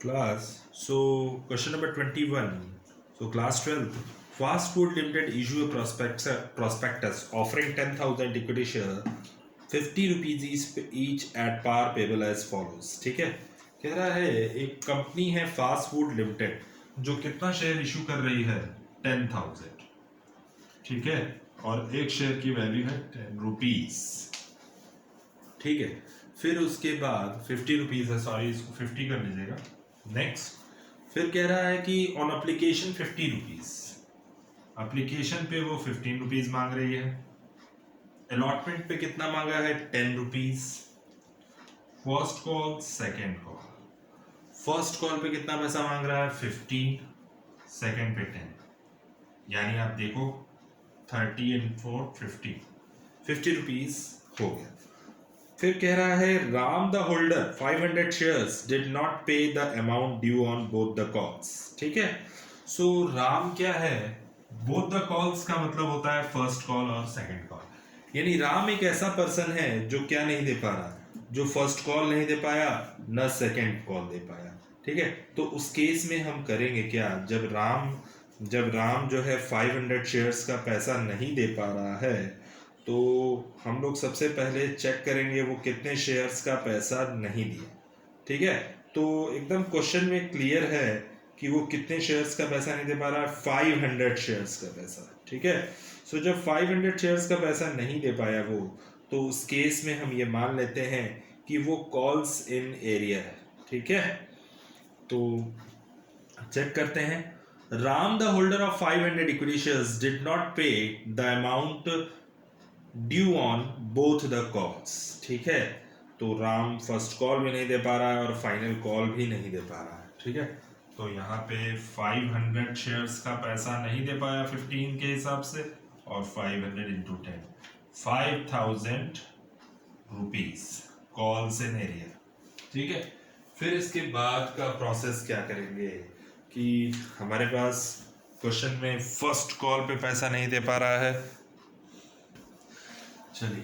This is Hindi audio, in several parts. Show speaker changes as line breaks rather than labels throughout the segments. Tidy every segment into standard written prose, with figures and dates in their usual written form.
Class. So question number 21. So class 12. Fast Food Limited issue a prospectus offering 10,000 equity share, 50 rupees each at par payable as follows. ठीक है, कह रहा है एक कंपनी है फास्ट फूड लिमिटेड जो कितना शेयर इशू कर रही है 10,000. ठीक है, और एक शेयर की वैल्यू है 10 रुपीज. ठीक है, फिर उसके बाद 50 रुपीज है, सॉरी इसको 50 कर लीजिएगा. नेक्स्ट, फिर कह रहा है कि ऑन एप्लीकेशन 50 रुपीज, एप्लीकेशन पे वो 15 रुपीज मांग रही है. अलॉटमेंट पे कितना मांगा है 10 rupees. First call second call, first call पे कितना पैसा मांग रहा है 15, सेकेंड पे 10, यानी आप देखो 30 and 4 50 रुपीज हो गया. फिर कह रहा है Ram the holder 500 shares did not pay the amount due on both the calls. ठीक है, सो राम क्या है, बोथ द कॉल्स का मतलब होता है फर्स्ट कॉल और सेकंड कॉल. यानी राम एक ऐसा पर्सन है जो क्या नहीं दे पा रहा, जो फर्स्ट कॉल नहीं दे पाया न सेकंड कॉल दे पाया. ठीक है, तो उस केस में हम करेंगे क्या, जब राम जो है 500 शेयर्स का पैसा नहीं दे पा रहा है तो हम लोग सबसे पहले चेक करेंगे वो कितने शेयर्स का पैसा नहीं दिया. ठीक है, तो एकदम क्वेश्चन में क्लियर है कि वो कितने शेयर्स का पैसा नहीं दे पा रहा है, 500 शेयर्स का पैसा. ठीक है, सो जब 500 शेयर्स का पैसा नहीं दे पाया वो, तो उस केस में हम ये मान लेते हैं कि वो कॉल्स इन एरिया है. ठीक है, तो चेक करते हैं. Ram the holder of 500 equity shares did not pay the amount due on both the calls. ठीक है, तो राम फर्स्ट कॉल भी नहीं दे पा रहा है और फाइनल कॉल भी नहीं दे पा रहा है. ठीक है, तो यहाँ पे 500 शेयर्स का पैसा नहीं दे पाया 15 के हिसाब से, और 500 into 10 5000 rupees calls in area. ठीक है, फिर इसके बाद का प्रोसेस क्या करेंगे कि हमारे पास क्वेश्चन में फर्स्ट कॉल पे पैसा नहीं दे पा रहा है. चलिए,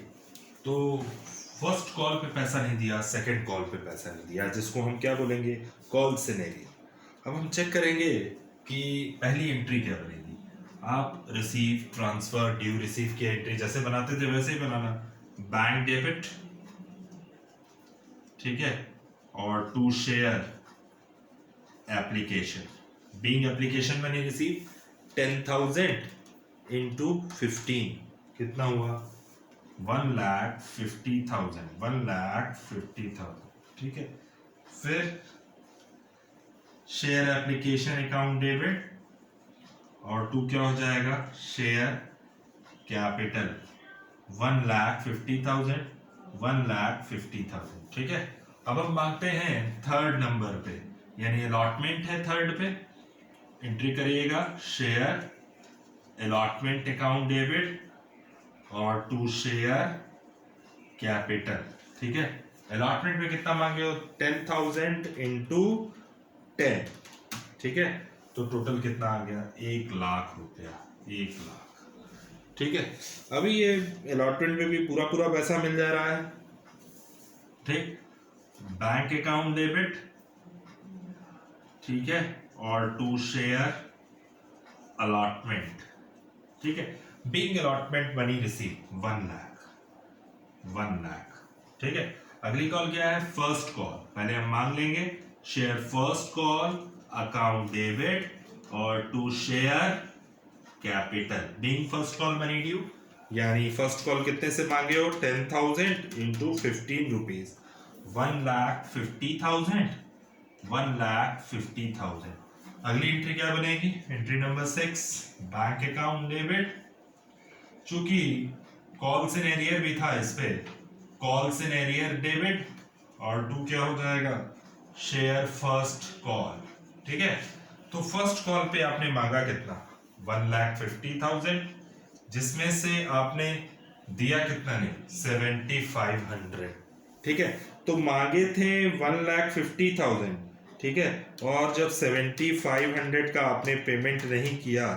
तो फर्स्ट कॉल पे पैसा नहीं दिया, सेकंड कॉल पे पैसा नहीं दिया, जिसको हम क्या बोलेंगे, कॉल सिनेरियो. अब हम चेक करेंगे कि पहली एंट्री क्या बनेगी. आप रिसीव, ट्रांसफर, ड्यू रिसीव की एंट्री जैसे बनाते थे वैसे ही बनाना. बैंक डेबिट, ठीक है, और to share application, being application money receive 10,000 into 15 कितना हुआ 1,50,000. 1,50,000. ठीक है, फिर शेयर एप्लीकेशन अकाउंट डेबिट, और टू क्या हो जाएगा शेयर कैपिटल 1,50,000. 1,50,000. ठीक है, अब हम मांगते हैं थर्ड नंबर पे, यानी अलॉटमेंट है थर्ड पे. एंट्री करिएगा शेयर अलॉटमेंट अकाउंट डेबिट और टू शेयर कैपिटल. ठीक है, अलॉटमेंट में कितना मांगे हो 10,000 इंटू 10. ठीक है, तो टोटल कितना आ गया 1,00,000 रुपया. 1,00,000. ठीक है, अभी ये अलॉटमेंट में भी पूरा पूरा पैसा मिल जा रहा है. ठीक, बैंक अकाउंट डेबिट, ठीक है, और टू शेयर अलॉटमेंट. ठीक है, बीइंग अलॉटमेंट मनी रिसीव 1,00,000. ठीक है, अगली कॉल क्या है फर्स्ट कॉल. पहले हम मांग लेंगे share first call account debit और to share capital. Being first call money due, यानी फर्स्ट कॉल कितने से मांगे हो 10,000 इंटू 15 रुपीज 1,50,000. 1,50,000. अगली एंट्री क्या बनेगी, entry number 6 bank account debit. चूंकि कॉल्स इन एरियर भी था इस पे, कॉल्स इन एरियर डेबिट, और टू क्या हो जाएगा शेयर फर्स्ट कॉल. ठीक है, तो फर्स्ट कॉल पे आपने मांगा कितना 1,50,000, जिसमें से आपने दिया कितना नहीं 7,500. ठीक है, तो मांगे थे 1,50,000. ठीक है, और जब 7,500 का आपने पेमेंट नहीं किया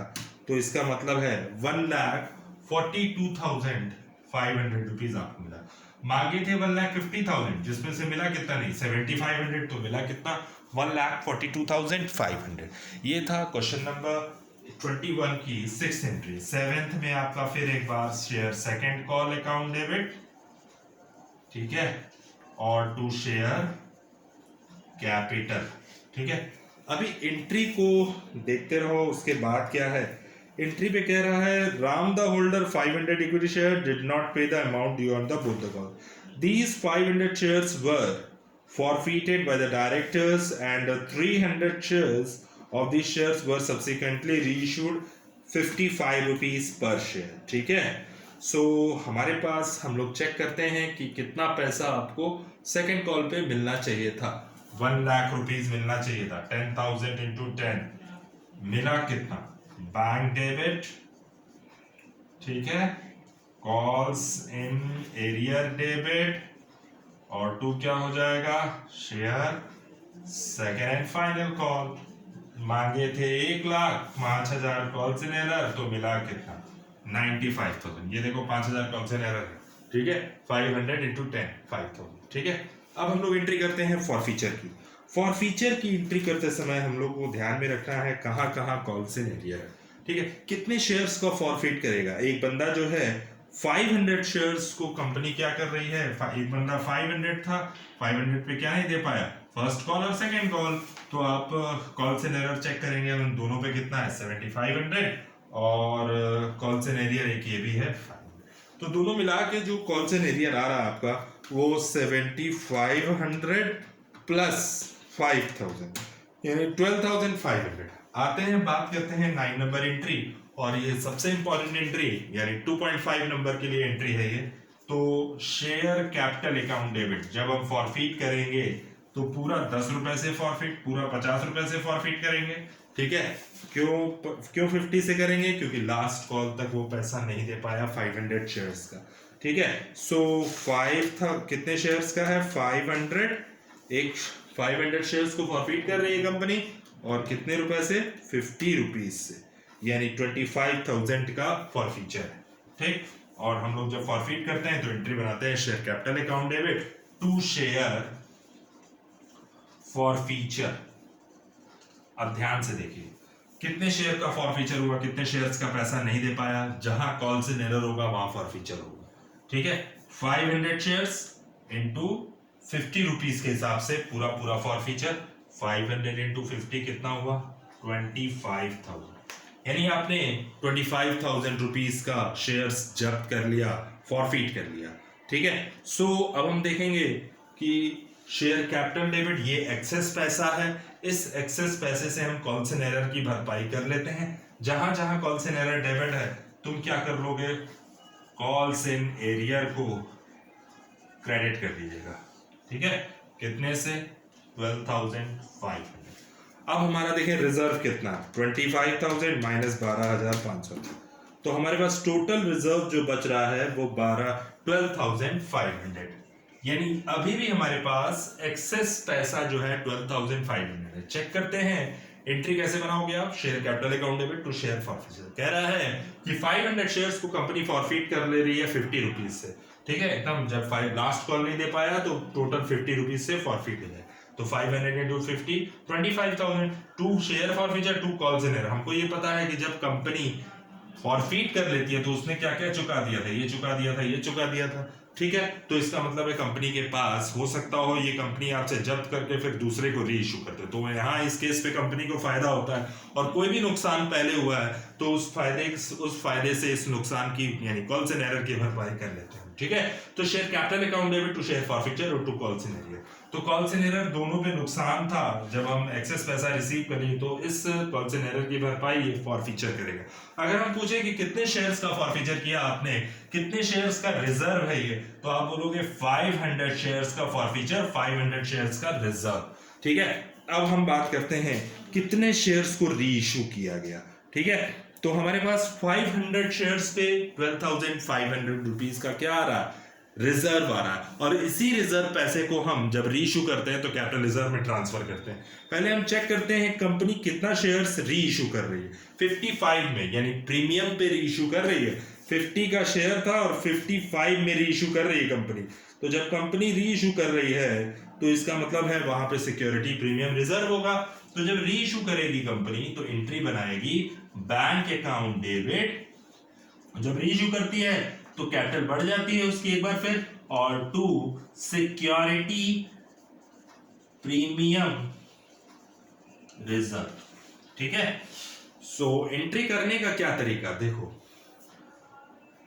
तो इसका मतलब है 1,42,500 रुपीज आपको मिला. मांगे थे 1,50,000, जिसमें से मिला कितना, नहीं 7,500, तो मिला कितना 1,42,500। ये था क्वेश्चन नंबर 21 की 6th एंट्री। 7th में आपका फिर एक बार share second call account debit, ठीक है, और टू शेयर कैपिटल, ठीक है। अभी एंट्री को देखते रहो, उसके बाद क्या है, एंट्री पे कह रहा है Ram the holder 500 equity share did not pay the amount due on the both the call. These 500 shares were forfeited by the directors and 300 shares of these shares were subsequently reissued 55 rupees per share, ठीक है। सो हमारे पास हम लोग चेक करते हैं कि कितना पैसा आपको सेकंड कॉल पे मिलना चाहिए था। 1 लाख रुपीज मिलना चाहिए था। 10,000 इंटू 10 मिला कितना, बैंक डेबिट, ठीक है, कॉल्स इन एरियर डेबिट, और टू क्या हो जाएगा, share second and final call. मांगे थे 1,00,000, 5,000 कॉल्स इन एरर, तो मिला कितना 95,000। ये देखो 5,000 कॉल्स इन एरर है, ठीक है। 500 इंटू 10 5,000, ठीक है। अब हम लोग एंट्री करते हैं फॉरफीचर की। फॉरफीचर की एंट्री करते समय हम लोग को ध्यान में रखना है कहाँ कहाँ कॉल्स इन एरियर है, ठीक है। कितने शेयर्स को फॉरफिट करेगा। एक बंदा जो है 500 शेयर्स को कंपनी क्या कर रही है, एक बंदा 500 था, 500 पे क्या नहीं दे पाया, फर्स्ट कॉल और सेकंड कॉल, तो आप कॉल्स इन एरर चेक करेंगे, उन दोनों पे कितना है 7,500, और कॉल्स इन एरियर एक ये भी है 500, तो दोनों मिला के जो कॉल्स इन एरियर आ रहा है आपका वो 7,500 प्लस 5,000 यानी 12,500 आते हैं। बात करते हैं 9 नंबर एंट्री, और ये सबसे इंपॉर्टेंट एंट्री यानी 2.5 नंबर के लिए एंट्री है ये। तो शेयर कैपिटल अकाउंट डेबिट जब हम फॉरफिट करेंगे तो पूरा 10 रुपए से फॉरफिट, पूरा 50 रुपए से फॉरफिट करेंगे, ठीक है। क्यों 50 से करेंगे, क्योंकि लास्ट कॉल तक वो पैसा नहीं दे पाया 500 शेयर्स का, ठीक है। सो 5 था, कितने शेयर्स का है 500, एक 500 शेयर्स को फॉरफिट कर रही है कंपनी, और कितने रुपए से 50 रुपीज से, यानी 25,000 का फॉरफीचर है, ठीक। और हम लोग जब फॉरफिट करते हैं तो एंट्री बनाते हैं share capital account debit to share forfeiture. अब ध्यान से देखिए कितने शेयर का फॉरफीचर हुआ, कितने शेयर्स का पैसा नहीं दे पाया, जहां कॉल से एरर होगा वहां फॉरफीचर होगा, ठीक है। 500 शेयर्स इंटू 50 रुपीज के हिसाब से पूरा पूरा फॉरफीचर, 500 इंटू 50 कितना हुआ 25,000, यानी आपने 25,000 रुपीज का शेयर्स जब्त कर लिया, फॉरफिट कर लिया, ठीक है। सो अब हम देखेंगे कि शेयर कैपिटल डेबिट ये एक्सेस पैसा है, इस एक्सेस पैसे से हम कॉल्स इन एरर की भरपाई कर लेते हैं। जहां जहां कॉल्स इन एरर डेबिट है तुम क्या कर लोगे, कॉल्स इन एरियर को क्रेडिट कर दीजिएगा, ठीक है। कितने से 12,500। अब हमारा देखें रिजर्व कितना, 25,000 माइनस 12,500, तो हमारे पास टोटल रिजर्व जो बच रहा है वो 12,500, यानी अभी भी हमारे पास एक्सेस पैसा जो है 12,500 है। चेक करते हैं एंट्री कैसे बनाओगे आप, share capital account debit to share forfeit. कह रहा है कि 500 शेयर्स को कंपनी फॉरफिट कर ले रही है 50 रुपीज से, ठीक है। एकदम जब लास्ट कॉल नहीं दे पाया तो टोटल 50 रुपीज से फॉरफिट हो जाए, तो 500 into 50 25,000 to share forfeiture to calls in arrear. हमको ये पता है कि जब कंपनी फॉरफिट कर लेती है तो उसने क्या क्या चुका दिया था, ये चुका दिया था, ये चुका दिया था, ठीक है। तो इसका मतलब है कंपनी के पास हो सकता हो ये कंपनी आपसे जब्त करके फिर दूसरे को री इशू करते, तो यहाँ इस केस पे कंपनी को फायदा होता है, और कोई भी नुकसान पहले हुआ है तो उस फायदे से इस नुकसान की यानी कॉल्स इन एरर की भरपाई कर लेते हैं, ठीक है। तो share capital account debit to share forfeiture और टू कॉल्स इन एरर, तो कॉल्स इन एरर दोनों पे नुकसान था जब हम एक्सेस पैसा रिसीव करें, तो इस कॉल्स इन एरर की भरपाई ये फॉरफिचर करेगा। अगर हम पूछे कि कितने शेयर्स का फॉरफिचर किया आपने, कितने शेयर्स का रिजर्व है ये, तो आप बोलोगे 500 शेयर्स का फॉरफिचर, 500 शेयर्स का रिजर्व, ठीक है। अब हम बात करते हैं कितने शेयर्स को री इशू किया गया, ठीक है। तो हमारे पास 500 शेयर्स पे 12,500 रुपीज का क्या आ रहा है, रिजर्व आ रहा है, और इसी रिजर्व पैसे को हम जब रीइशू करते हैं तो कैपिटल रिजर्व में ट्रांसफर करते हैं। पहले हम चेक करते हैं कंपनी कितना शेयर्स री इशू कर रही है, 55 में, यानी प्रीमियम पे री इशू कर रही है 50 का शेयर था और 55 में री इशू कर रही है कंपनी। तो जब कंपनी री इशू कर रही है तो इसका मतलब है वहां पे सिक्योरिटी प्रीमियम रिजर्व होगा। तो जब री इशू करेगी कंपनी तो एंट्री बनाएगी बैंक अकाउंट डेबिट। जब री इशू करती है तो कैपिटल बढ़ जाती है उसकी एक बार फिर, और टू सिक्योरिटी प्रीमियम रिजर्व। ठीक है। सो एंट्री करने का क्या तरीका, देखो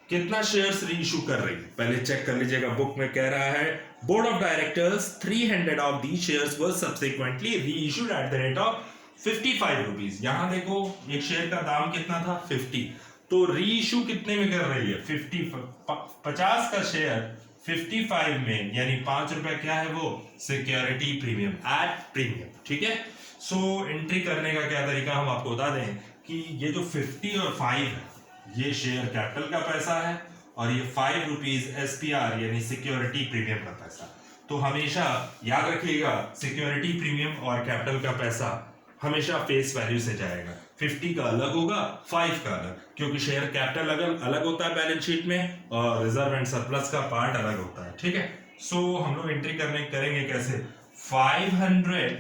कितना शेयर्स री इशू कर रही है पहले चेक कर लीजिएगा। बुक में कह रहा है board of directors 300 of the shares were subsequently reissued at the rate of 55 rupees. यहां देखो एक शेयर का दाम कितना था 50, तो री इशू कितने में कर रही है 50 का शेयर 55 में, यानी 5 रुपए क्या है वो सिक्योरिटी प्रीमियम एट प्रीमियम। ठीक है। सो एंट्री करने का क्या तरीका, हम आपको बता दें कि ये जो 50 और 5 है ये शेयर कैपिटल का पैसा है और ये 5 रुपीज एसपीआर यानी सिक्योरिटी प्रीमियम का पैसा। तो हमेशा याद रखिएगा सिक्योरिटी प्रीमियम और कैपिटल का पैसा हमेशा फेस वैल्यू से जाएगा। 50 का अलग होगा 5 का अलग, क्योंकि शेयर कैपिटल अलग होता है बैलेंस शीट में और रिजर्व एंड सरप्लस का पार्ट अलग होता है। ठीक है। सो हम लोग एंट्री करेंगे कैसे, 500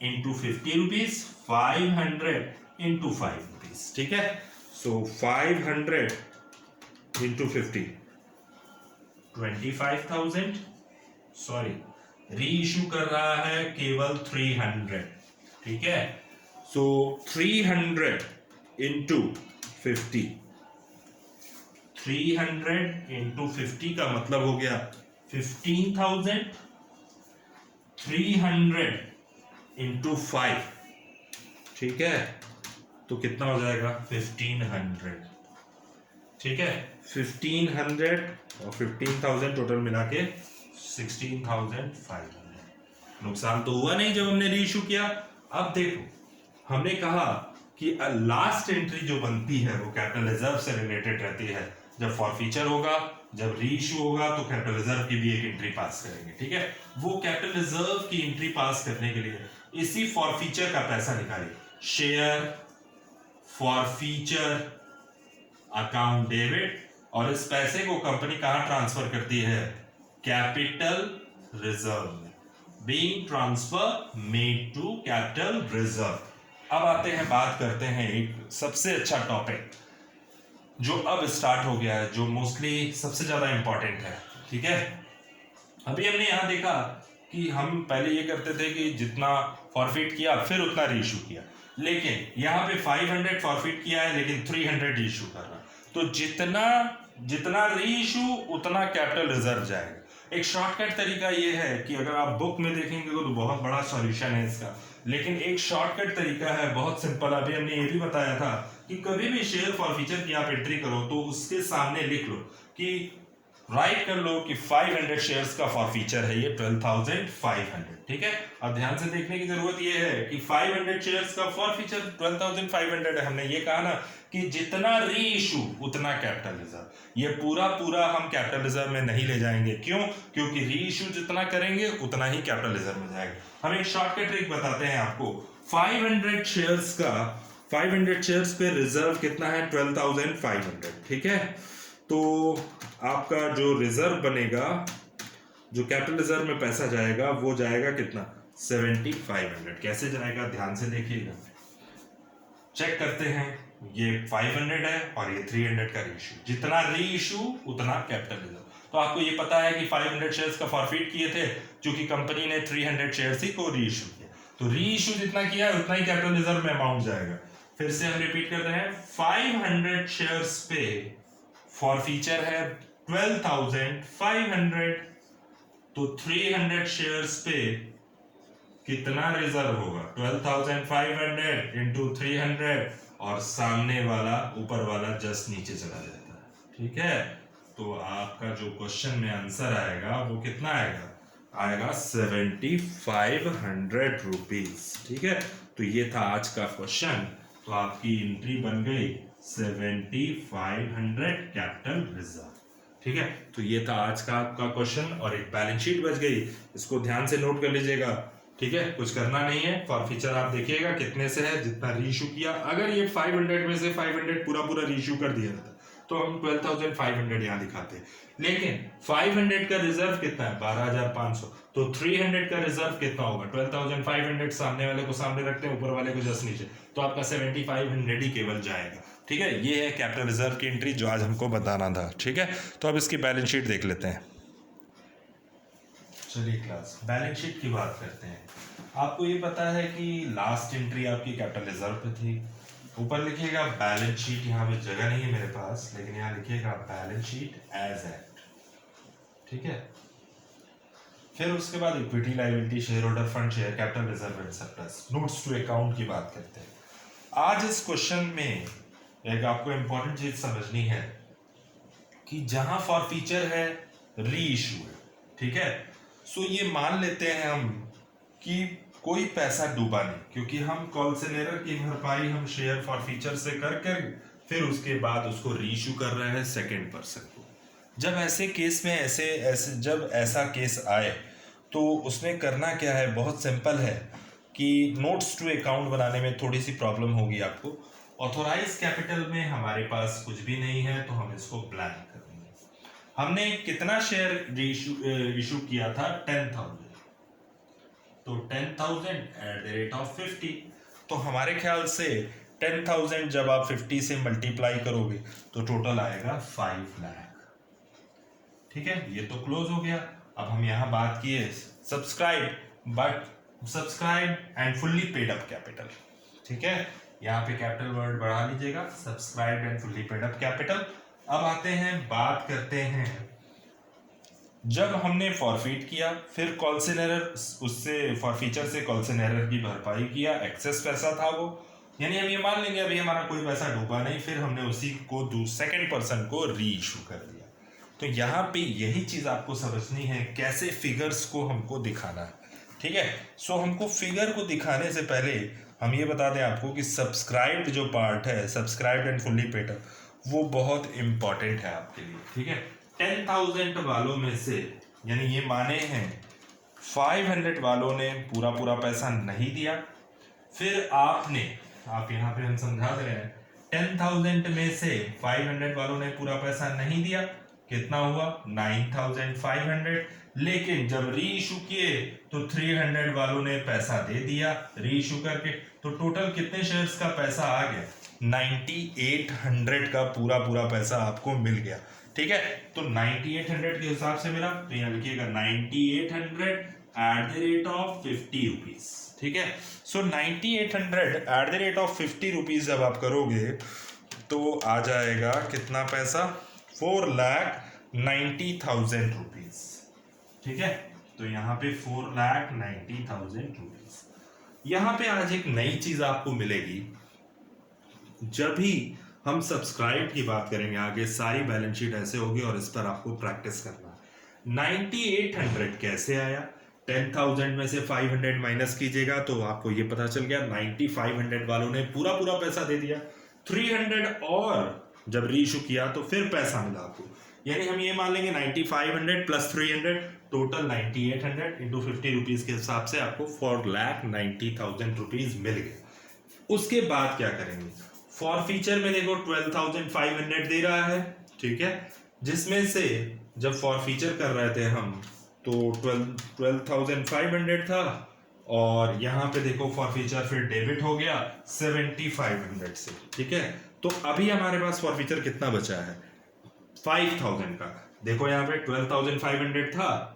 इंटू 50 रुपीज, 500 इंटू 5 रुपीज। ठीक है। सो 500 इंटू 50 25,000। सॉरी, री इशू कर रहा है केवल 300। ठीक है। सो 300 इंटू 50, 300 इंटू 50 का मतलब हो गया 15,000। 300 इंटू 5, ठीक है, तो कितना हो जाएगा 1500। ठीक है। 1500 और 15,000 टोटल मिला के 16,500। नुकसान तो हुआ नहीं जब हमने री इशू किया। अब देखो हमने कहा कि लास्ट एंट्री जो बनती है वो कैपिटल रिजर्व से रिलेटेड रहती है। जब फॉरफीचर होगा, जब री इशू होगा तो कैपिटल रिजर्व की भी एक एंट्री पास करेंगे। ठीक है। वो कैपिटल रिजर्व की एंट्री पास करने के लिए इसी फॉरफीचर का पैसा निकालिए, शेयर फॉरफीचर अकाउंट डेबिट, और इस पैसे को कंपनी कहां ट्रांसफर करती है, कैपिटल रिजर्व में, being transfer made to capital reserve. अब आते हैं, बात करते हैं एक सबसे अच्छा टॉपिक जो अब स्टार्ट हो गया है, जो मोस्टली सबसे ज्यादा इंपॉर्टेंट है। ठीक है। अभी हमने यहां देखा कि हम पहले ये करते थे कि जितना फॉरफिट किया फिर उतना री इशू किया, लेकिन यहाँ पे 500 फॉरफिट किया है लेकिन 300 इशू कर रहा है, तो जितना री इशू उतना कैपिटल रिजर्व जाएगा। एक शॉर्टकट तरीका ये है कि अगर आप बुक में देखेंगे तो बहुत बड़ा सॉल्यूशन है इसका, लेकिन एक शॉर्टकट तरीका है, बहुत सिंपल। अभी हमने ये भी बताया था कि कभी भी शेयर फॉरफीचर की आप एंट्री करो तो उसके सामने लिख लो कि राइट कर लो कि 500 शेयर्स का फॉरफीचर है ये 12,500। ठीक है। अब ध्यान से देखने की जरूरत ये है कि 500 शेयर्स का फॉरफीचर 12,500 है। हमने ये कहा ना कि जितना री इशू उतना कैपिटल रिजर्व। ये पूरा हम कैपिटल रिजर्व में नहीं ले जाएंगे। क्यों? क्योंकि री इशू जितना करेंगे उतना ही कैपिटल रिजर्व में जाएगा। हम एक शॉर्टकट ट्रिक बताते हैं आपको। 500 शेयर्स पे रिजर्व कितना है 12,500। ठीक है। तो आपका जो रिजर्व बनेगा, जो कैपिटल रिजर्व में पैसा जाएगा वो जाएगा कितना 7,500। कैसे जाएगा ध्यान से देखिएगा, चेक करते हैं। ये 500 है और ये 300 का री इशू, जितना री इशू उतना कैपिटल रिजर्व। तो आपको ये पता है कि 500 शेयर्स का फॉरफिट किए थे, क्योंकि कंपनी ने 300 शेयर्स ही को री इशू किया, तो री इशू जितना किया है उतना ही कैपिटल रिजर्व में अमाउंट जाएगा। फिर से हम रिपीट करते हैं, 500 शेयर्स पे फॉरफीचर है 12,500, तो 300 शेयर्स पे कितना रिजर्व होगा 12,500 इंटू 300, और सामने वाला ऊपर वाला जस्ट नीचे चला जाता है। ठीक है। तो आपका जो क्वेश्चन में आंसर आएगा वो कितना आएगा 7,500 रुपीज। ठीक है। तो ये था आज का क्वेश्चन। तो आपकी एंट्री बन गई 7,500 कैपिटल रिजर्व। ठीक है। तो ये था आज का आपका क्वेश्चन और एक बैलेंस शीट बच गई, इसको ध्यान से नोट कर लीजिएगा। ठीक है। कुछ करना नहीं है, फॉरफीचर आप देखिएगा कितने से है, जितना री इशू किया। अगर ये 500 में से 500 पूरा री इशू कर दिया था तो हम 12,500 यहाँ दिखाते हैं, लेकिन 500 का रिजर्व कितना है 12,500, तो 300 का रिजर्व कितना होगा 12,500, सामने वाले को सामने रखते हैं, ऊपर वाले को जस्ट नीचे, तो आपका 7,500 ही केवल जाएगा। ठीक है, ये है कैपिटल रिजर्व की एंट्री जो आज हमको बताना था। ठीक है, तो अब इसकी बैलेंस शीट देख लेते हैं। चलिए क्लास बैलेंस शीट की बात करते हैं। आपको ये पता है कि लास्ट एंट्री आपकी कैपिटल रिजर्व पे थी, ऊपर लिखिएगा बैलेंस शीट, यहाँ पे जगह नहीं है मेरे पास, लेकिन यहाँ लिखिएगा बैलेंस शीट एज एट। ठीक है, फिर उसके बाद equity, liability, shareholder fund, share capital, reserve and surplus, notes to account की बात करते हैं। आज इस क्वेश्चन में एक आपको इंपॉर्टेंट चीज समझनी है कि जहां फॉर फीचर है री इशू है। ठीक है, सो ये मान लेते हैं हम कि कोई पैसा डूबा नहीं, क्योंकि हम कॉल्सनेरर की भरपाई हम शेयर फॉर फीचर से कर फिर उसके बाद उसको री इशू कर रहे हैं सेकेंड पर्सन को। जब ऐसे केस में ऐसे जब ऐसा केस आए तो उसमें करना क्या है, बहुत सिंपल है कि नोट्स टू अकाउंट बनाने में थोड़ी सी प्रॉब्लम होगी आपको। ऑथोराइज कैपिटल में हमारे पास कुछ भी नहीं है, तो हम इसको ब्लैंक कर देंगे। हमने कितना शेयर इशू किया था 10,000, तो 10,000 एट द रेट ऑफ 50, तो हमारे ख्याल से 10,000 जब आप 50 से मल्टीप्लाई करोगे तो टोटल आएगा 5 लाख। ठीक है, ये तो क्लोज हो गया। अब हम यहाँ बात किए subscribe and fully paid up capital. ठीक है, यहाँ पे कैपिटल वर्ड बढ़ा लीजिएगा, subscribe and fully paid up capital. अब आते हैं, बात करते हैं जब हमने फॉरफिट किया, फिर कॉल्सनेरर उससे फॉरफीचर से कॉल्सनेरर की भरपाई किया, एक्सेस पैसा था वो, यानी हम ये मान लेंगे अभी हमारा कोई पैसा डूबा नहीं, फिर हमने उसी को सेकंड पर्सन को री इशू कर दिया। तो यहाँ पे यही चीज आपको समझनी है, कैसे फिगर्स को हमको दिखाना है। ठीक है, सो हमको फिगर को दिखाने से पहले हम ये बता दें आपको कि सब्सक्राइब्ड जो पार्ट है, subscribed and fully paid up, वो बहुत इंपॉर्टेंट है आपके लिए। ठीक है, 10,000 वालों में से, यानी ये माने हैं 500 वालों ने पूरा पैसा नहीं दिया, फिर आप यहाँ पे हम समझा दे रहे हैं 10,000 में से 500 वालों ने पूरा पैसा नहीं दिया, कितना हुआ 9,500, लेकिन जब री इशू किए तो 300 वालों ने पैसा दे दिया री इशू करके, तो टोटल कितने शेयर्स का पैसा आ गया 9,800 का पूरा पैसा आपको मिल गया। ठीक है, तो 9,800 के हिसाब से मिला, तो यहाँ लिखिएगा 9,800 eight the rate of 50 rupees. ठीक है, सो 9,800 eight the rate of 50 rupees जब आप करोगे तो आ जाएगा कितना पैसा 4,90,000 रुपीज। ठीक है, तो यहाँ पे 4,90,000 रुपीज। यहाँ पे आज एक नई चीज आपको मिलेगी, जब भी हम सब्सक्राइब की बात करेंगे आगे सारी बैलेंस शीट ऐसे होगी और इस पर आपको प्रैक्टिस करना है। 9,800 कैसे आया, 10,000 में से 500 माइनस कीजिएगा तो आपको ये पता चल गया 9,500 वालों ने पूरा पैसा दे दिया, 300 और जब रीइशू किया तो फिर पैसा मिला आपको, यानी हम ये मान लेंगे 9,500 प्लस 300 टोटल 9,800 इंटू 50 रुपीज के हिसाब से आपको 4,90,000 रुपीज मिल गए। उसके बाद क्या करेंगे, फॉर फीचर में देखो 12,500 दे रहा है। ठीक है, जिसमें से जब फॉर फीचर कर रहे थे हम तो 12,500 था, और यहाँ पे देखो फॉर फीचर फिर डेबिट हो गया 7,500 से। ठीक है, तो अभी हमारे पास फॉर फीचर कितना बचा है 5,000 का। देखो यहाँ पे 12,500 था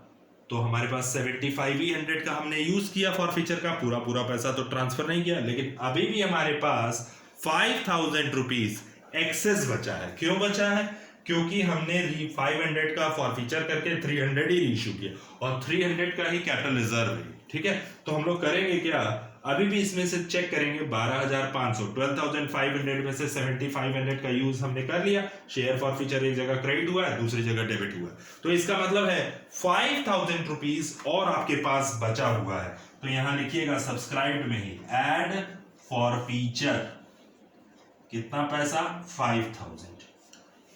तो हमारे पास 7,500 का हमने यूज किया फॉर फीचर का, पूरा पैसा तो ट्रांसफर नहीं किया, लेकिन अभी भी हमारे पास 5,000 रुपीज एक्सेस बचा है। क्यों बचा है, क्योंकि हमने 500 का फॉर फीचर करके 300 ही इशू किया और 300 का ही कैपिटल रिजर्व है। ठीक है, तो हम लोग करेंगे क्या, अभी भी इसमें से चेक करेंगे 12,500, 12,500 में से 7,500 का यूज हमने कर लिया, शेयर फॉर फीचर एक जगह क्रेडिट हुआ है दूसरी जगह डेबिट हुआ है, तो इसका मतलब है 5,000 रुपीज और आपके पास बचा हुआ है। तो यहां लिखिएगा सब्सक्राइब्ड में ही एड फॉर फीचर कितना पैसा 5,000।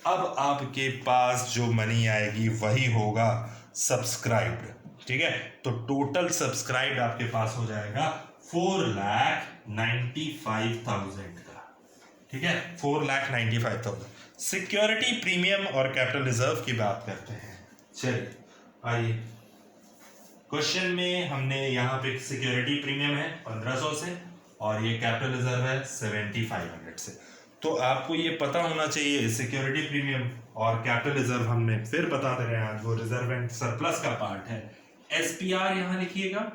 अब आपके पास जो मनी आएगी वही होगा सब्सक्राइब्ड। ठीक है, तो टोटल सब्सक्राइब्ड आपके पास हो जाएगा 4,95,000 का। ठीक है, 4,95,000। सिक्योरिटी प्रीमियम और कैपिटल रिजर्व की बात करते हैं। चलिए आइए, क्वेश्चन में हमने यहाँ पे सिक्योरिटी प्रीमियम है 1500 से और ये कैपिटल रिजर्व है 7500 से। तो आपको ये पता होना चाहिए सिक्योरिटी प्रीमियम और कैपिटल रिजर्व हमने फिर बता दे रहे हैं आज, वो रिजर्व एंड सरप्लस का पार्ट है। एसपीआर यहाँ लिखिएगा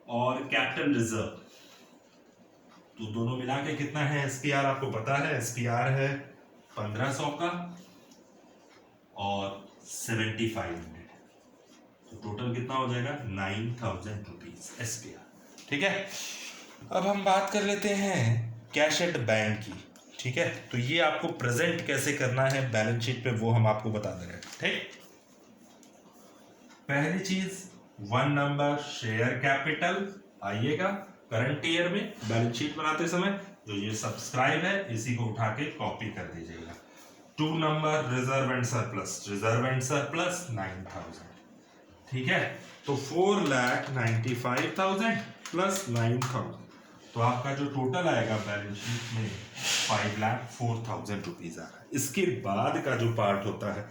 और कैपिटल रिजर्व, तो दोनों मिला के कितना है एसपीआर आपको पता है। एसपीआर है 1500 का और 7500, तो टोटल कितना हो जाएगा 9000 रुपीज एसपीआर। ठीक है, अब हम बात कर लेते हैं कैश एट बैंक की। ठीक है, तो ये आपको प्रेजेंट कैसे करना है बैलेंस शीट पे वो हम आपको बता दे रहे हैं। ठीक, पहली चीज 1 नंबर शेयर कैपिटल आइएगा करंट ईयर में बैलेंस शीट बनाते समय, जो ये सब्सक्राइब है इसी को उठा के कॉपी कर दीजिएगा। 2 number reserve and surplus, reserve and surplus 9000। ठीक है, तो 4,95,000 प्लस 9000, तो आपका जो टोटल आएगा बैलेंस शीट में 5,04,000 रुपीज आ रहा है। इसके बाद का जो पार्ट होता है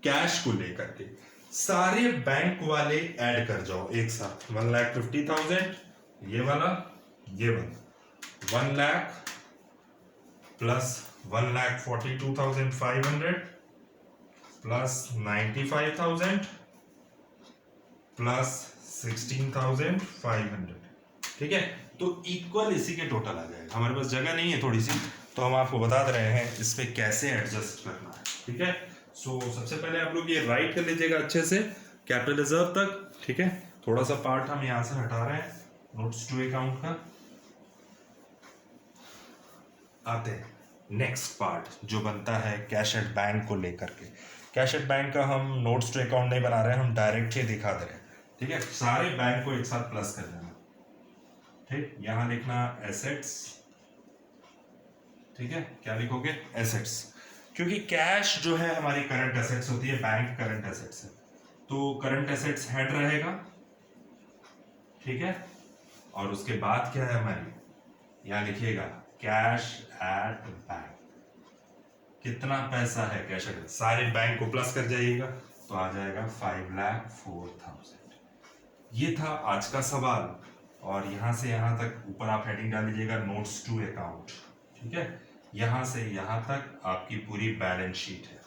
कैश को लेकर के सारे बैंक वाले ऐड कर जाओ एक साथ। 1,50,000 ये वाला 1 लाख प्लस 1,42,500 प्लस 95,000 प्लस 16,500। ठीक है, तो इक्वल इसी के टोटल आ जाएगा। हमारे पास जगह नहीं है थोड़ी सी, तो हम आपको बता दे रहे हैं इस पे कैसे एडजस्ट करना है। ठीक है, सो सबसे पहले आप लोग ये राइट कर लीजिएगा अच्छे से कैपिटल रिजर्व तक। ठीक है, थोड़ा सा पार्ट हम यहाँ से हटा रहे हैं नोट्स टू अकाउंट का। आते हैं नेक्स्ट पार्ट जो बनता है कैश एट बैंक को लेकर के। कैश एट बैंक का हम नोट्स टू अकाउंट नहीं बना रहे हैं, हम डायरेक्ट ही दिखा दे रहे हैं। ठीक है, सारे बैंक को एक साथ प्लस कर देना। ठीक, यहां लिखना एसेट्स। ठीक है, क्या लिखोगे एसेट्स, क्योंकि कैश जो है हमारी करंट एसेट्स होती है, बैंक करंट एसेट्स है, तो करंट एसेट्स हेड रहेगा। ठीक है, और उसके बाद क्या है हमारी, यहां लिखिएगा कैश एट बैंक। कितना पैसा है कैश एट, सारे बैंक को प्लस कर जाइएगा तो आ जाएगा 5,04,000। ये था आज का सवाल, और यहां से यहां तक ऊपर आप हेडिंग डाल लीजिएगा नोट्स टू अकाउंट। ठीक है, यहां से यहां तक आपकी पूरी बैलेंस शीट है।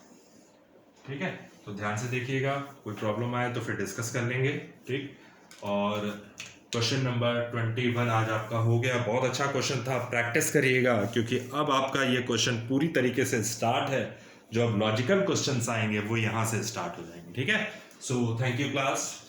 ठीक है, तो ध्यान से देखिएगा, कोई प्रॉब्लम आए तो फिर डिस्कस कर लेंगे। ठीक, और क्वेश्चन नंबर 21 आज आपका हो गया। बहुत अच्छा क्वेश्चन था, प्रैक्टिस करिएगा, क्योंकि अब आपका ये क्वेश्चन पूरी तरीके से स्टार्ट है। जो अब लॉजिकल क्वेश्चंस आएंगे वो यहाँ से स्टार्ट हो जाएंगे। ठीक है, सो थैंक यू क्लास।